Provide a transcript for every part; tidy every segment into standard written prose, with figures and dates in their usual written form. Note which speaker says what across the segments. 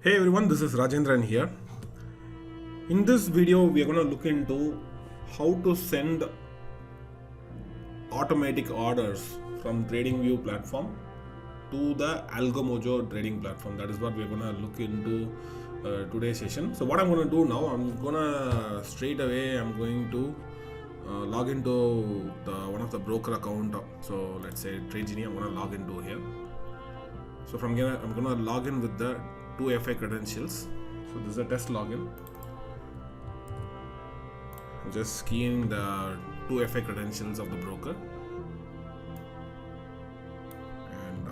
Speaker 1: Hey everyone, this is Rajendran here. In this video, we are going to look into how to send automatic orders from TradingView platform to the AlgoMojo trading platform. That is what we are going to look into today's session. So what I'm going to do now, I'm going to straight away, I'm going to log into one of the broker account. So let's say TradeGenie, I'm going to log into here. So from here, I'm going to log in with the 2FA credentials. So this is a test login. Just key in the 2FA credentials of the broker. And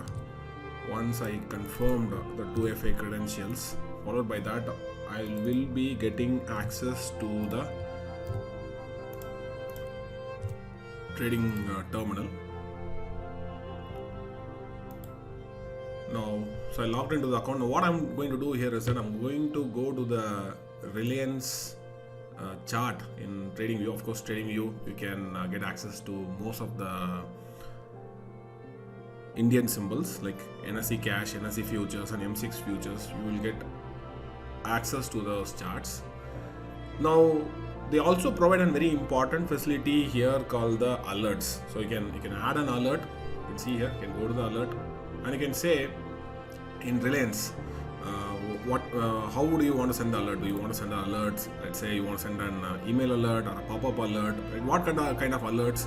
Speaker 1: once I confirmed the 2FA credentials, followed by that, I will be getting access to the trading terminal. Now, so I logged into the account. Now, what I'm going to do here is that I'm going to go to the Reliance chart in TradingView. Of course, TradingView, you can get access to most of the Indian symbols like NSE Cash, NSE Futures, and M6 Futures. You will get access to those charts. Now, they also provide a very important facility here called the alerts. So you can add an alert. You can see here. You can go to the alert, and you can say in Reliance, how would you want to send the alert? Do you want to send alerts? Let's say you want to send an email alert or a pop-up alert. Right? What kind of alerts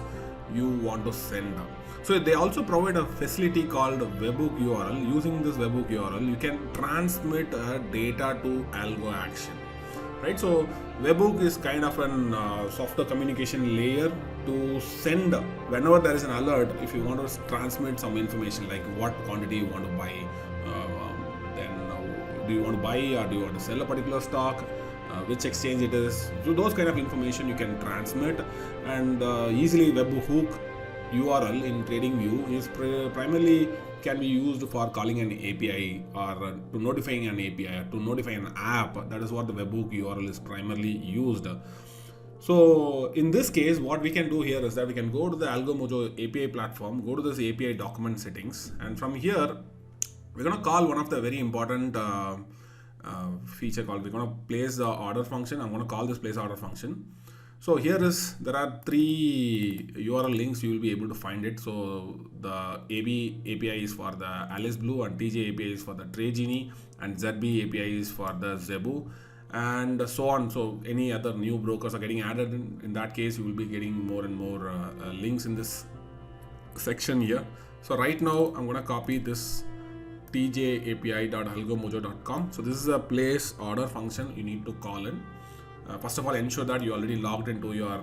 Speaker 1: you want to send? So they also provide a facility called webhook URL. Using this webhook URL, you can transmit data to Algo Action. Right? So webhook is kind of an software communication layer to send whenever there is an alert. If you want to transmit some information like what quantity you want to buy, do you want to buy or do you want to sell a particular stock, which exchange it is. So those kind of information you can transmit, and easily webhook URL in TradingView is primarily can be used for calling an API or to notifying an API or to notify an app. That is what the webhook URL is primarily used. So in this case, what we can do here is that we can go to the AlgoMojo API platform, go to this API document settings, and from here we're going to call one of the very important feature called, we're going to place the order function. I'm going to call this place order function. So here there are three URL links. You will be able to find it. So the AB API is for the Alice Blue, and TJ API is for the TradeGenie, and ZB API is for the Zebu, and so on. So any other new brokers are getting added. In that case, you will be getting more and more links in this section here. So right now, I'm going to copy this tjapi.algomojo.com. So this is a place order function you need to call in. First of all, ensure that you already logged into your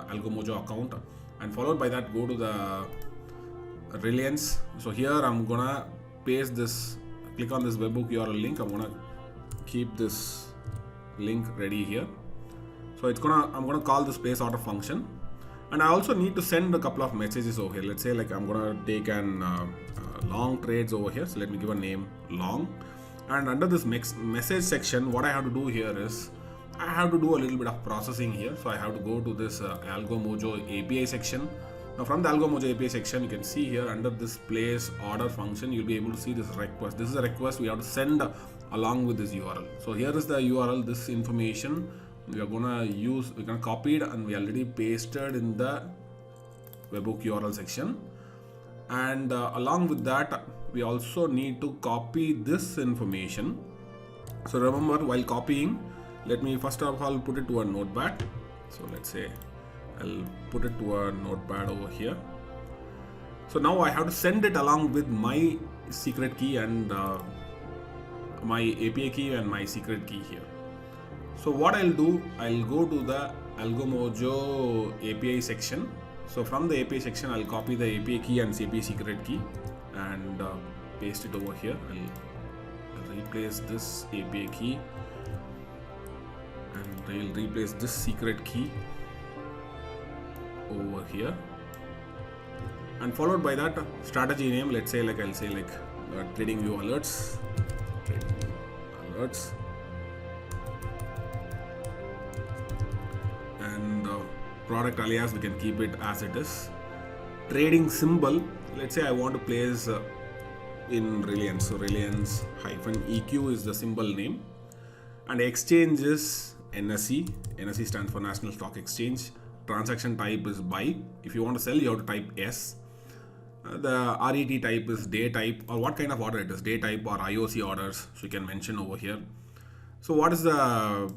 Speaker 1: AlgoMojo account, and followed by that, go to the Reliance. So here I'm gonna paste this, click on this webhook URL link. I'm gonna keep this link ready here. So I'm gonna call this place order function, and I also need to send a couple of messages over here. Let's say like I'm gonna take an long trades over here. So let me give a name long, and under this message section, what I have to do here is I have to do a little bit of processing here. So I have to go to this AlgoMojo API section. Now from the AlgoMojo API section, you can see here under this place order function, you'll be able to see this request. This is a request we have to send along with this URL. So here is the URL. This information we are gonna use, we're gonna copy it, and we already pasted in the webhook URL section. And along with that, we also need to copy this information. So remember, while copying, let me first of all put it to a notepad. So let's say I'll put it to a notepad over here. So now I have to send it along with my secret key and my API key and my secret key here. So what I'll do, I'll go to the AlgoMojo API section. So from the API section, I'll copy the API key and API secret key and paste it over here. I'll replace this API key, and I'll replace this secret key over here, and followed by that strategy name. Let's say like I'll say like TradingView alerts, and product alias, we can keep it as it is. Trading symbol, let's say I want to place in Reliance. So Reliance -EQ is the symbol name, and exchange is NSE. NSE stands for National Stock Exchange. Transaction type is buy. If you want to sell, you have to type S. The RET type is day type, or what kind of order it is, day type or IOC orders, so you can mention over here. So what is the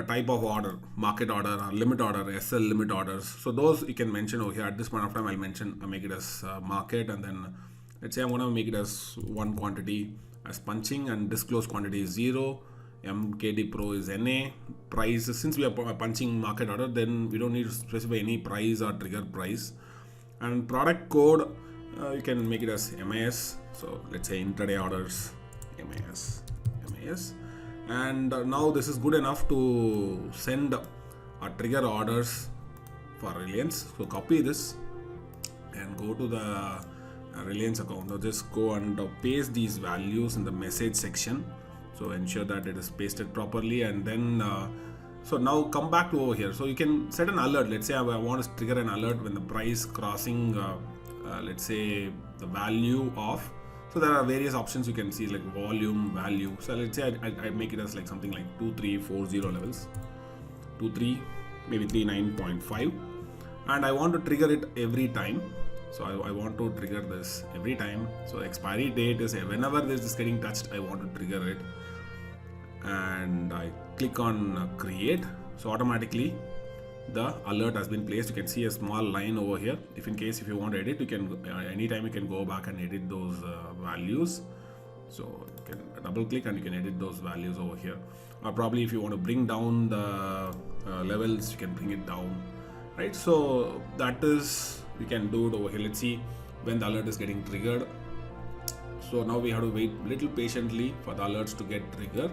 Speaker 1: type of order, market order or limit order, SL limit orders? So those you can mention over here. At this point of time, I'll make it as market, and then let's say I'm going to make it as one quantity as punching, and disclosed quantity is 0. MKD Pro is NA. Price, since we are punching market order, then we don't need to specify any price or trigger price. And product code, you can make it as MAS. So let's say intraday orders, MAS. And now this is good enough to send or trigger orders for Reliance. So copy this and go to the Reliance account. Now just go and paste these values in the message section. So ensure that it is pasted properly, and then so now come back to over here. So you can set an alert. Let's say I want to trigger an alert when the price crossing let's say the value of, so there are various options you can see, like volume, value. So let's say I make it as like something like 2340 levels, 23, maybe 39.5, and I want to trigger it every time. So I want to trigger this every time. So expiry date is whenever this is getting touched, I want to trigger it, and I click on create. So automatically the alert has been placed. You can see a small line over here. If you want to edit, you can anytime you can go back and edit those values. So you can double click and you can edit those values over here. Or probably if you want to bring down the levels, you can bring it down, right? So that is, we can do it over here. Let's see when the alert is getting triggered. So now we have to wait a little patiently for the alerts to get triggered.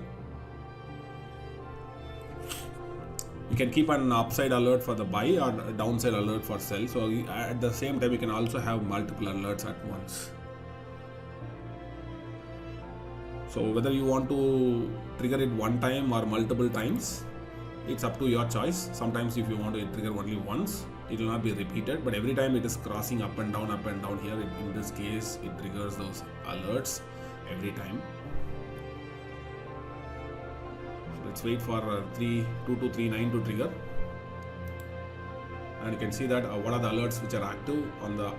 Speaker 1: You can keep an upside alert for the buy or a downside alert for sell. So at the same time, you can also have multiple alerts at once. So whether you want to trigger it one time or multiple times, it's up to your choice. Sometimes if you want to trigger only once, it will not be repeated, but every time it is crossing up and down here, in this case it triggers those alerts every time. So let's wait for 2239 to trigger, and you can see that what are the alerts which are active on the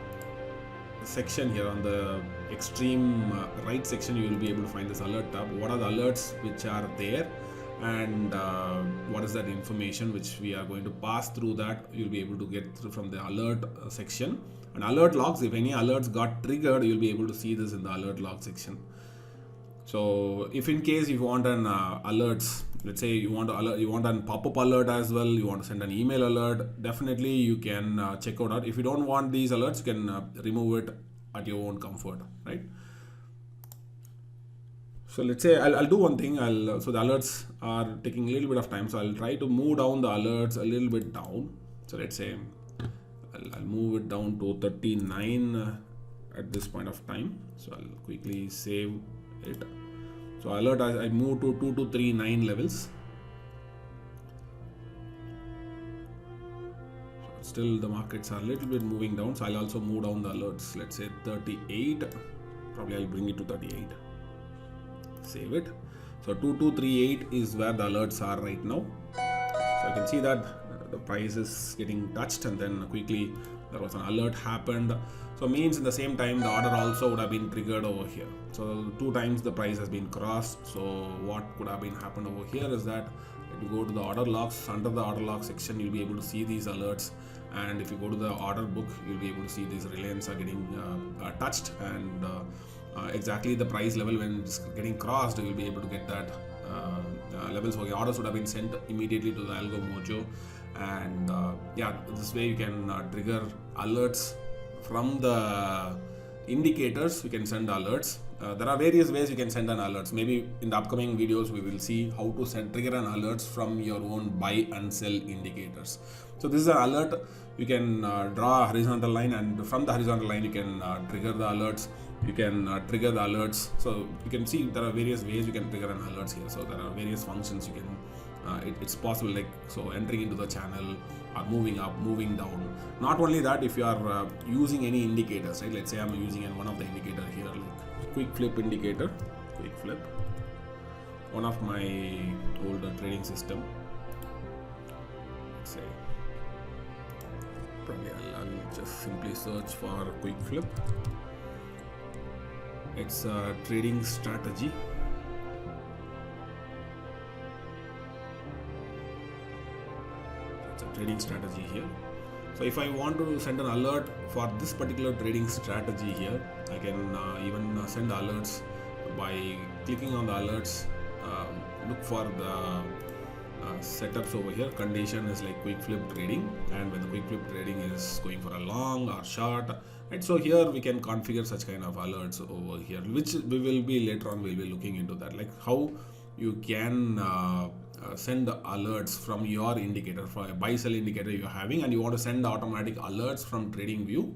Speaker 1: section here. On the extreme right section, you will be able to find this alert tab. What are the alerts which are there, and what is that information which we are going to pass through, that you'll be able to get through from the alert section. And alert logs, if any alerts got triggered, you'll be able to see this in the alert log section. So if in case you want an alerts, let's say you want an pop-up alert as well, you want to send an email alert, definitely you can check out. If you don't want these alerts, you can remove it at your own comfort, right? So let's say I'll do one thing. So the alerts are taking a little bit of time, so I'll try to move down the alerts a little bit down. So let's say I'll move it down to 39 at this point of time. So I'll quickly save it. So alert, I move to 2239 levels. So still the markets are a little bit moving down, so I'll also move down the alerts. Let's say 38. Probably I'll bring it to 38. Save it. So 2238 is where the alerts are right now. So you can see that the price is getting touched, and then quickly there was an alert happened. So means in the same time the order also would have been triggered over here. So 2 times the price has been crossed. So what could have been happened over here is that if you go to the order logs, under the order log section, you'll be able to see these alerts. And if you go to the order book, you'll be able to see these Reliance are getting touched, and exactly the price level when it's getting crossed, you'll be able to get that levels. So the orders would have been sent immediately to the Algo Mojo, and yeah, this way you can trigger alerts from the indicators. You can send alerts. There are various ways you can send an alerts. Maybe in the upcoming videos we will see how to trigger an alerts from your own buy and sell indicators. So this is an alert. You can draw a horizontal line, and from the horizontal line you can trigger the alerts. You can trigger the alerts. So you can see there are various ways you can trigger an alerts here. So there are various functions you can. It's possible, like so entering into the channel or moving up, moving down. Not only that, if you are using any indicators, right? Let's say I'm using one of the indicator here, like quick flip indicator, quick flip, one of my older trading system. Let's say probably I'll just simply search for quick flip. It's a trading strategy. It's a trading strategy here. So if I want to send an alert for this particular trading strategy here, I can even send alerts by clicking on the alerts. Look for the setups over here. Condition is like quick flip trading, and when the quick flip trading is going for a long or short, right? So here we can configure such kind of alerts over here, which we will be later on. We'll be looking into that, like how you can send alerts from your indicator, for a buy sell indicator you're having, and you want to send automatic alerts from TradingView.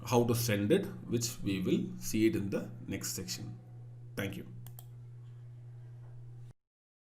Speaker 1: How to send it, which we will see it in the next section. Thank you.